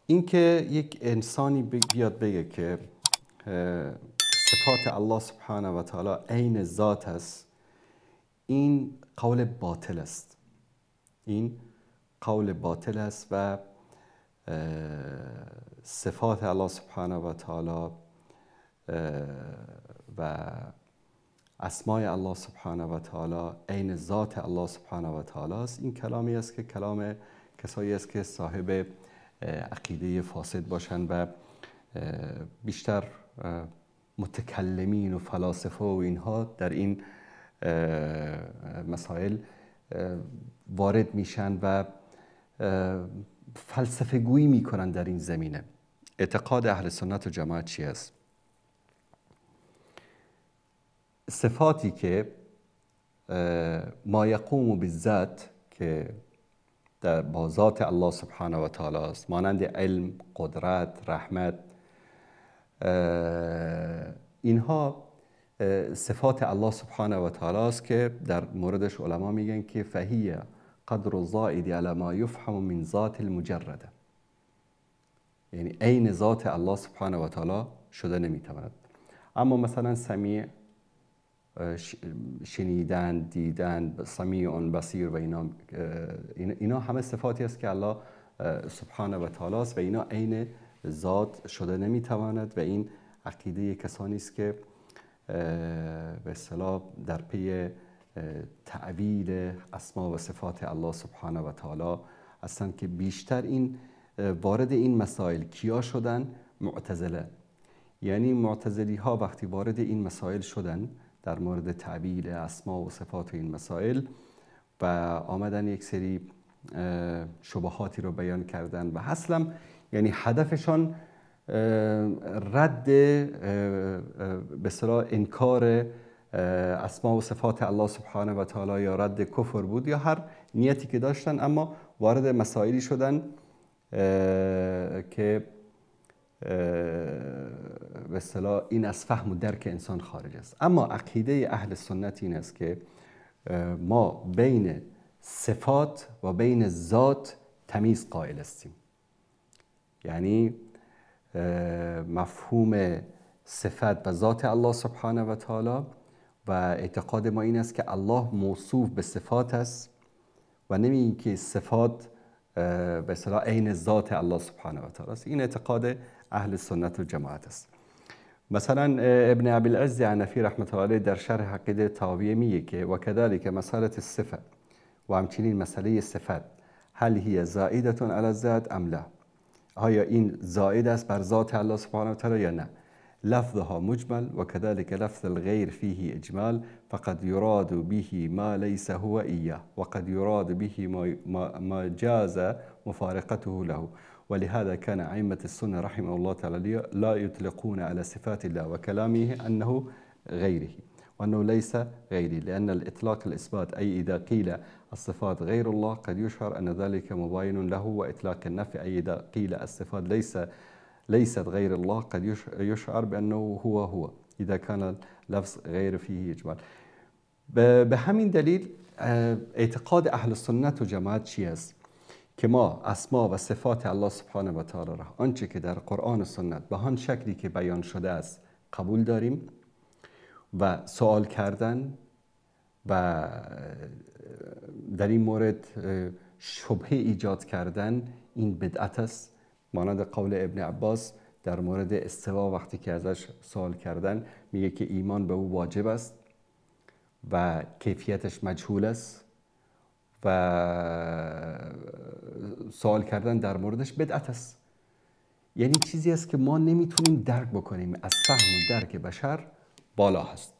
اینکه یک انسانی بیاد بگه که صفات الله سبحانه و تعالی عین ذات است، این قول باطل است. این قول باطل است و صفات الله سبحانه و تعالی و اسمای الله سبحانه و تعالی عین ذات الله سبحانه و تعالی است. این کلامی است که کلام کسایی است که صاحب عقیده فاسد باشند و بیشتر متکلمین و فلاسفه و اینها در این مسائل وارد میشن و فلسفه گویی میکنن در این زمینه. اعتقاد اهل سنت و جماعت چی است؟ صفاتی که ما یقوم بالذات که با ذات الله سبحانه و تعالی است، مانند علم، قدرت، رحمت، اینها صفات الله سبحانه و تعالی است که در موردش علما میگن که فهیه قدر الزائد علی ما یفهم من ذات المجرده، یعنی عین ذات الله سبحانه و تعالی شده نمیتواند. اما مثلا سمیع، شنیدن، دیدن، سمیع، بصیر و اینا همه صفاتی است که الله سبحانه و تعالی است و اینا عین ذات شده نمیتواند و این عقیده کسانی است که به اصطلاح در پی تعویل اسما و صفات الله سبحانه و تعالی هستند که بیشتر این وارد این مسائل کیا شدن؟ معتزله. یعنی معتزلی ها وقتی وارد این مسائل شدن در مورد تعویل اسما و صفات این مسائل و آمدن یک سری شبهاتی رو بیان کردن و اصلا یعنی هدفشان رد به اصطلاح انکار اسما و صفات الله سبحانه و تعالی یا رد کفر بود یا هر نیتی که داشتن، اما وارد مسائلی شدن که به اصطلاح این از فهم و درک انسان خارج است. اما عقیده اهل سنت این است که ما بین صفات و بین ذات تمیز قائل هستیم. یعنی مفهوم صفت و ذات الله سبحانه و تعالی و اعتقاد ما این است که الله موصوف به صفات است و نمیگیم که صفات به اصطلاح عین ذات الله سبحانه و تعالی است. این اعتقاد اهل سنت و جماعت است. مثلا ابن ابی العز عنفی رحمة الله علیه در شرح عقیده طحاویه میگه که و کذلک مسأله الصفه، و همچنین مسئله صفت، هل هی زائده علی الذات ام لا، آیا این زائد است بر ذات الله سبحانه و تعالی یا نه؟ لفظها مجمل و كذلك لفظ الغير فيه اجمال فقد يراد به ما ليس هو اياه وقد يراد به ما جاز مفارقته له، ولهذا كان أئمة السنة رحمه الله تعالى لا يطلقون على صفات الله وكلامه أنه غيره وأنه ليس غيره، لأن الإطلاق الإثبات أي إذا قيل الصفات غير الله قد يشعر أن ذلك مباين له، وإطلاق النفي أي إذا قيل الصفات ليست غير الله قد يشعر بأنه هو إذا كان اللفظ غير فيه إجمال. به همین دلیل اعتقاد اهل سنت و جماعت چی است؟ که ما اسما و صفات الله سبحانه و تعالی را آنچه که در قرآن و سنت به آن شکلی که بیان شده است قبول داریم و سوال کردن و در این مورد شبهه ایجاد کردن این بدعت است. مانند قول ابن عباس در مورد استوا وقتی که ازش سوال کردن میگه که ایمان به او واجب است و کیفیتش مجهول است و سوال کردن در موردش بدعت است. یعنی چیزی است که ما نمیتونیم درک بکنیم، از فهم و درک بشر بالا هست.